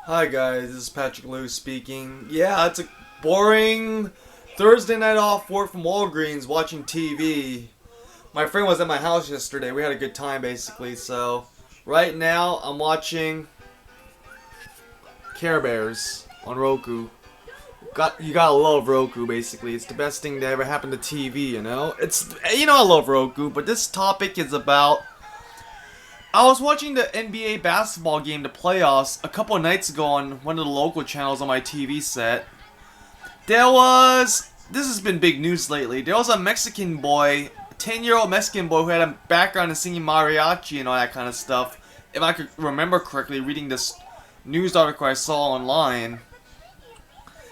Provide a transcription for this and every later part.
Hi guys, this is Patrick Lou speaking. Yeah, it's a boring Thursday night off work from Walgreens watching TV. My friend was at my house yesterday. We had a good time basically. So right now I'm watching Care Bears on Roku. You gotta love Roku basically. It's the best thing that ever happened to TV, you know? I love Roku, but this topic is about I was watching the NBA basketball game, the playoffs, a couple of nights ago on one of the local channels on my TV set. This has been big news lately, there was a Mexican boy, 10-year-old Mexican boy who had a background in singing mariachi and all that kind of stuff. If I could remember correctly, reading this news article I saw online.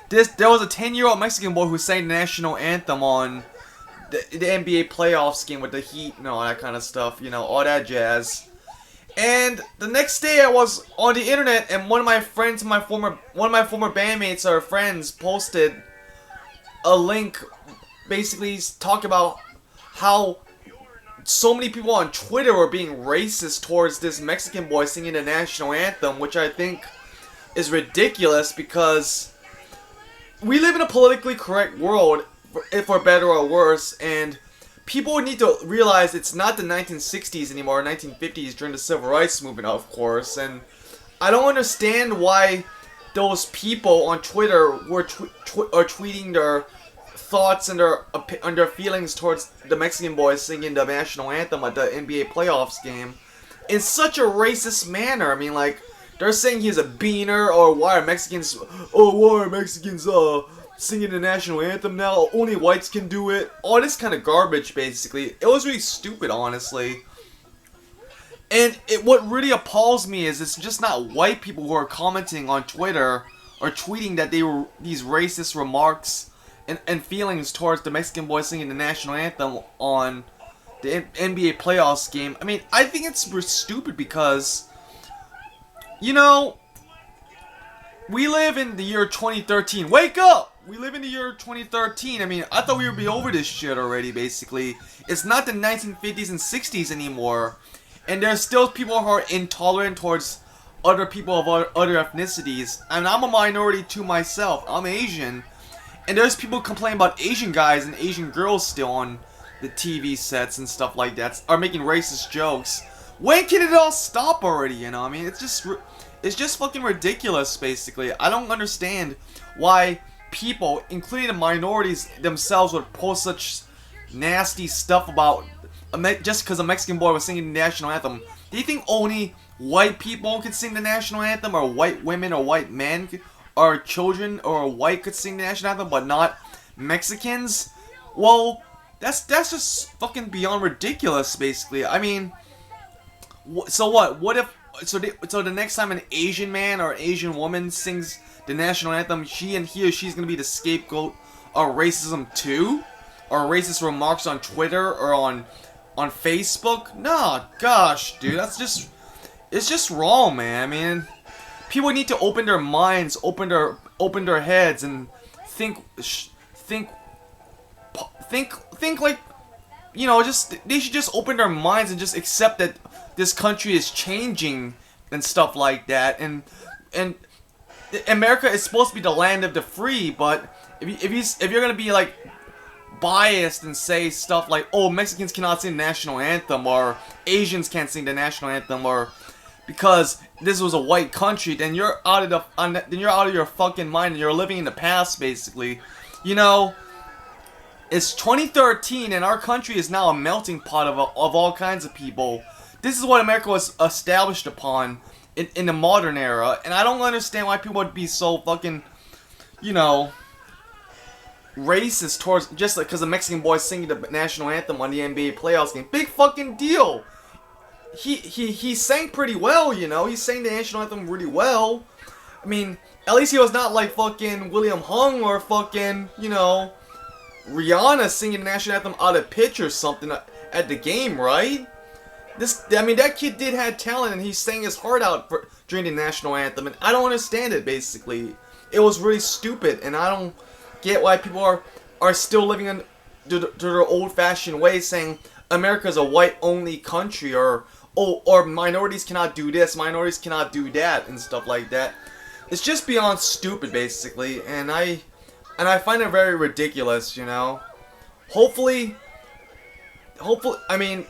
There was a 10-year-old Mexican boy who sang the national anthem on the NBA playoffs game with the Heat and all that kind of stuff, all that jazz. And the next day I was on the internet and one of my former bandmates or friends posted a link basically talking about how so many people on Twitter were being racist towards this Mexican boy singing the national anthem, which I think is ridiculous because we live in a politically correct world, for better or worse, and people need to realize it's not the 1960s anymore, or 1950s during the Civil Rights Movement, of course. And I don't understand why those people on Twitter were tweeting their thoughts and their feelings towards the Mexican boy singing the national anthem at the NBA playoffs game in such a racist manner. I mean, like, they're saying he's a beaner, or why are Mexicans singing the national anthem now? Only whites can do it. All this kind of garbage, basically. It was really stupid, honestly. And what really appalls me is it's just not white people who are commenting on Twitter or tweeting that they were these racist remarks and feelings towards the Mexican boy singing the national anthem on the NBA playoffs game. I mean, I think it's stupid because, we live in the year 2013. Wake up! We live in the year 2013. I mean, I thought we would be over this shit already, basically. It's not the 1950s and 60s anymore. And there's still people who are intolerant towards other people of other ethnicities. And I'm a minority too myself. I'm Asian. And there's people complaining about Asian guys and Asian girls still on the TV sets and stuff like that, are making racist jokes. When can it all stop already, I mean, it's just fucking ridiculous, basically. I don't understand why people, including the minorities themselves, would post such nasty stuff about just because a Mexican boy was singing the national anthem. Do you think only white people could sing the national anthem, or white women or white men or children or white could sing the national anthem, but not Mexicans? Well, that's just fucking beyond ridiculous, basically. I mean, so what? What if so the next time an Asian man or Asian woman sings the national anthem, he or she's gonna be the scapegoat of racism too, or racist remarks on Twitter or on Facebook? No, gosh, dude, it's just wrong, man. I mean, people need to open their minds, open their heads, and think like, they should just open their minds and just accept that this country is changing and stuff like that. And America is supposed to be the land of the free, but if you're gonna be like biased and say stuff like, oh, Mexicans cannot sing the national anthem, or Asians can't sing the national anthem, or because this was a white country, then you're out of your fucking mind and you're living in the past, basically. It's 2013 and our country is now a melting pot of all kinds of people. This is what America was established upon in the modern era, and I don't understand why people would be so fucking, racist towards just because a Mexican boy singing the national anthem on the NBA playoffs game. Big fucking deal. He sang pretty well, he sang the national anthem really well. I mean, at least he was not like fucking William Hung or fucking, Rihanna singing the national anthem out of pitch or something at the game, right? That kid did have talent, and he sang his heart out during the national anthem, and I don't understand it, basically. It was really stupid, and I don't get why people are still living in their old-fashioned ways, saying America's a white-only country, or minorities cannot do this, minorities cannot do that, and stuff like that. it's just beyond stupid, basically, and I find it very ridiculous, you know. Hopefully, I mean,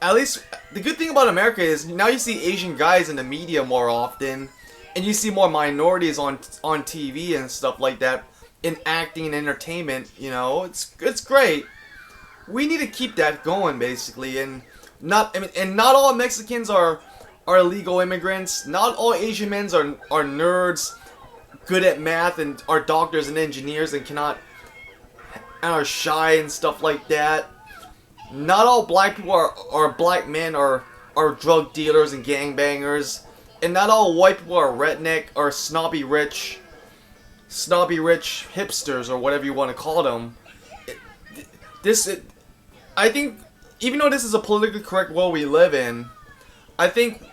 at least the good thing about America is now you see Asian guys in the media more often, and you see more minorities on TV and stuff like that in acting and entertainment. You know, it's great. We need to keep that going, basically, and not all Mexicans are illegal immigrants. Not all Asian men are nerds, good at math, and are doctors and engineers and are shy and stuff like that. Not all black people are black men are drug dealers and gangbangers, and not all white people are redneck or snobby rich hipsters or whatever you want to call them. I think, even though this is a politically correct world we live in, I think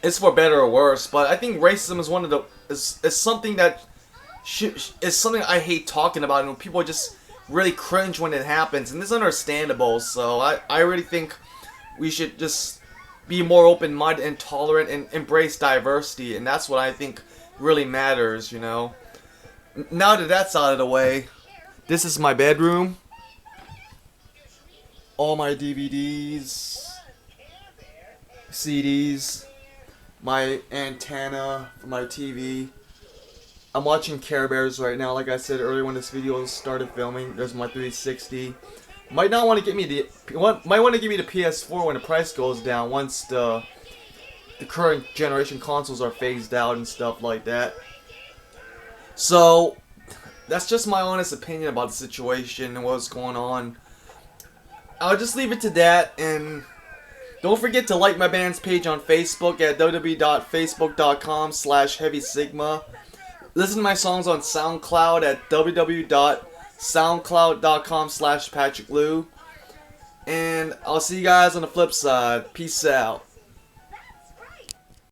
it's for better or worse. But I think racism is something that is something I hate talking about, and people just really cringe when it happens, and it's understandable. So I really think we should just be more open-minded and tolerant and embrace diversity, and that's what I think really matters, you know. Now that that's out of the way, this is my bedroom. All my DVDs, CDs, my antenna for my TV. I'm watching Care Bears right now, like I said earlier when this video started filming. There's my 360. Might want to give me the PS4 when the price goes down, once the current generation consoles are phased out and stuff like that. So that's just my honest opinion about the situation and what's going on. I'll just leave it to that, and don't forget to like my band's page on Facebook at www.facebook.com/HeavySigma. Listen to my songs on SoundCloud at www.soundcloud.com/PatrickLou. And I'll see you guys on the flip side. Peace out.